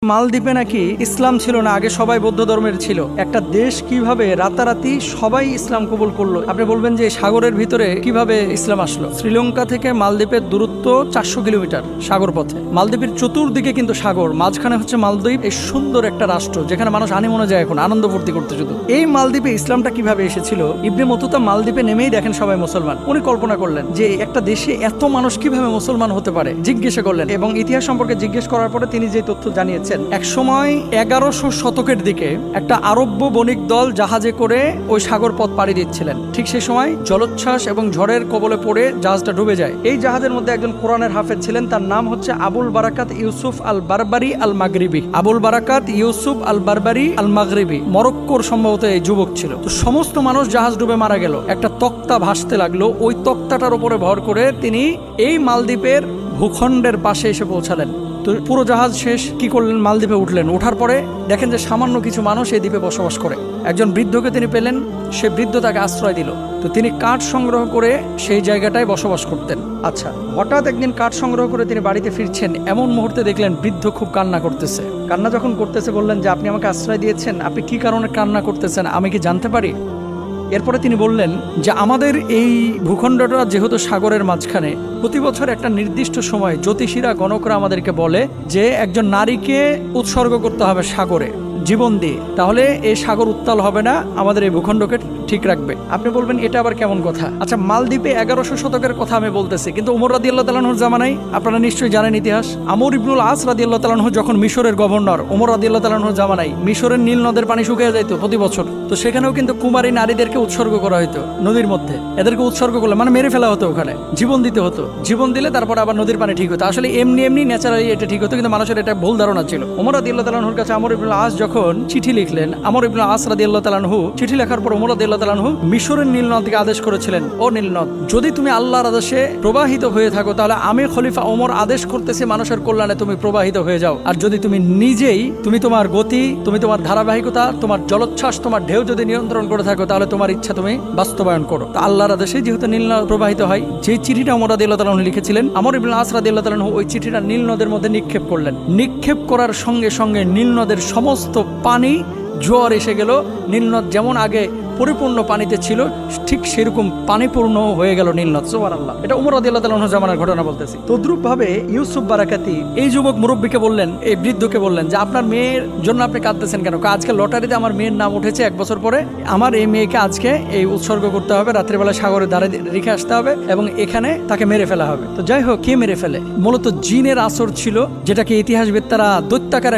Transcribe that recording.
মালদ্বীপে নাকি ইসলাম ছিল না, আগে সবাই বৌদ্ধ ধর্মের ছিল। একটা দেশ কিভাবে রাতারাতি সবাই ইসলাম কবুল করলো? আপনি বলবেন যে সাগরের ভিতরে কিভাবে ইসলাম আসলো? শ্রীলঙ্কা থেকে মালদ্বীপের দূরত্ব 400 কিলোমিটার সাগর পথে। মালদ্বীপের চতুর্দিকে কিন্তু সাগর, মাঝখানে হচ্ছে মালদ্বীপ। এই সুন্দর একটা রাষ্ট্র যেখানে মানুষ হানিমুনে যায় এখন আনন্দ ফুর্তি করতে। শুধু এই মালদ্বীপে ইসলামটা কিভাবে এসেছিল? ইবনে বতুতা মালদ্বীপে নেমেই দেখেন সবাই মুসলমান। উনি কল্পনা করলেন যে একটা দেশে এত মানুষ কিভাবে মুসলমান হতে পারে, জিজ্ঞাসা করলেন এবং ইতিহাস সম্পর্কে জিজ্ঞেস করার পরে তিনি যে তথ্য জানিয়েছেন, এক সময় 1100 শতকের দিকে একটা আরব্য বণিক দল জাহাজে করে ওই সাগর পথ পাড়ি দিচ্ছিলেন। ঠিক সেই সময় জলোচ্ছ্বাস এবং ঝড়ের কবলে পড়ে জাহাজটা ডুবে যায়। এই জাহাজের মধ্যে একজন কোরআনের হাফেজ ছিলেন, তার নাম হচ্ছে আবুল বারাকাত ইউসুফ আল বারবারি আল মাগরিবি। আবুল বারাকাত ইউসুফ আল বারবারি আল মাগরিবি মরক্কোর সম্ভবত এই যুবক ছিল। তো সমস্ত মানুষ জাহাজ ডুবে মারা গেল। একটা তক্তা ভাসতে লাগলো, ওই তক্তাটার উপরে ভর করে তিনি এই মালদ্বীপের ভূখণ্ডের পাশে এসে পৌঁছালেন। তো পুরো জাহাজ শেষ, কি করলেন? মালদ্বীপে উঠলেন। ওঠার পরে দেখেন যে সামান্য কিছু মানুষ এই দ্বীপে বসবাস করে। একজন বৃদ্ধকে তিনি পেলেন, সে বৃদ্ধ তাকে আশ্রয় দিল। তো তিনি কাঠ সংগ্রহ করে সেই জায়গাটায় বসবাস করতেন। আচ্ছা, হঠাৎ একদিন কাঠ সংগ্রহ করে তিনি বাড়িতে ফিরছেন, এমন মুহূর্তে দেখলেন বৃদ্ধ খুব কান্না করতেছে। কান্না যখন করতেছে বললেন যে আপনি আমাকে আশ্রয় দিয়েছেন, আপনি কি কারণে কান্না করতেছেন, আমি কি জানতে পারি? এরপরে তিনি বললেন যে আমাদের এই ভূখণ্ডটা যেহেতু সাগরের মাঝখানে, প্রতি বছর একটা নির্দিষ্ট সময় জ্যোতিষীরা গণকরা আমাদেরকে বলে যে একজন নারীকে উৎসর্গ করতে হবে সাগরে জীবন দিয়ে, তাহলে এই সাগর উত্তাল হবে না, আমাদের এই ভূখণ্ডকে ঠিক রাখবে। আপনি বলবেন এটা আবার কেমন কথা? আচ্ছা, মালদ্বীপে 1100 শতকের কথা আমি বলতেছি, কিন্তু ওমর রাদিয়াল্লাহু তাআলা আনহুর জামানায় আপনারা নিশ্চয়ই জানেন ইতিহাস। আমর ইবনুল আস রাদিয়াল্লাহু তাআলা আনহু যখন মিশরের গভর্নর, ওমর রাদিয়াল্লাহু তাআলা আনহুর জামানায় মিশরের নীল নদের পানি শুকিয়ে যাইতো প্রতি বছর। তো সেখানেও কিন্তু কুমারী নারীদেরকে উৎসর্গ করা হতো নদীর মধ্যে। এদেরকে উৎসর্গ করলে মানে মেরে ফেলা হতো, ওখানে জীবন দিতে হতো। জীবন দিলে তারপর আবার নদীর পানি ঠিক হতো। আসলে এমনি ন্যাচারালি এটা ঠিক হতো, কিন্তু মানুষের এটা ভুল ধারণা ছিল। ওমর রাদিয়াল্লাহু তাআলা আনহুর কাছে আমর ইবনুল আস যখন চিঠি লিখলেন, আমর ইবনুল আস রাদিয়াল্লাহু তাআলা আনহু চিঠি লেখার পর ওমর রাদিয়াল্লাহু তাআলা আনহু মিশরের নীল নদকে আদেশ করেছিলেন, ও নীল নদ, যদি তুমি আল্লাহর আদেশে প্রবাহিত হয়ে থাকো তাহলে আমি খলিফা ওমর আদেশ করতেছি মানুষের কল্যাণে তুমি প্রবাহিত হয়ে যাও। আর যদি তুমি নিজেই তোমার গতি, তোমার ধারাবাহিকতা, তোমার জলোচ্ছ্বাস, তোমার ঢেউ যদি নিয়ন্ত্রণ করে থাকো, তাহলে তোমার ইচ্ছা তুমি বাস্তবায়ন করো। তো আল্লাহর আদেশে যেহেতু নীল নদ প্রবাহিত হয়, যে চিঠিটা ওমর রাদিয়াল্লাহু তাআলা আনহু লিখেছিলেন, আমর ইবনুল আস রাদিয়াল্লাহু তাআলা আনহু ওই চিঠিটা নীল নদের মধ্যে নিক্ষেপ করলেন। নিক্ষেপ করার সঙ্গে সঙ্গে নীল নদের সমস্ত পানি জোয়ার এসে গেল। নীলনদ যেমন আগে পরিপূর্ণ পানিতে ছিল, ঠিক সেরকম পানিপূর্ণ হয়ে গেল নীলনদ। সুবহানাল্লাহ। এটা ওমর রাদিয়াল্লাহু তাআলা আনহু জামানার ঘটনা বলতেছি। তদ্রূপ ভাবে ইউসুফ বারাকাতি এই যুবক মুরব্বীকে বললেন, এই বৃদ্ধকে বললেন যে আপনার মেয়ের জন্য আপনি কাঁদতেছেন কেন? আজকে লটারিতে আমার মেয়ের নাম উঠেছে 1 বছর পরে, আমার এই মেয়েকে আজকে এই উৎসর্গ করতে হবে, রাত্রিবেলা সাগরের ধারে রেখে আসতে হবে এবং এখানে তাকে মেরে ফেলা হবে। তো যাই হোক, কে মেরে ফেলে? মূলত জিনের আসর ছিল, যেটাকে ইতিহাসবিদরা দৈত্যাকার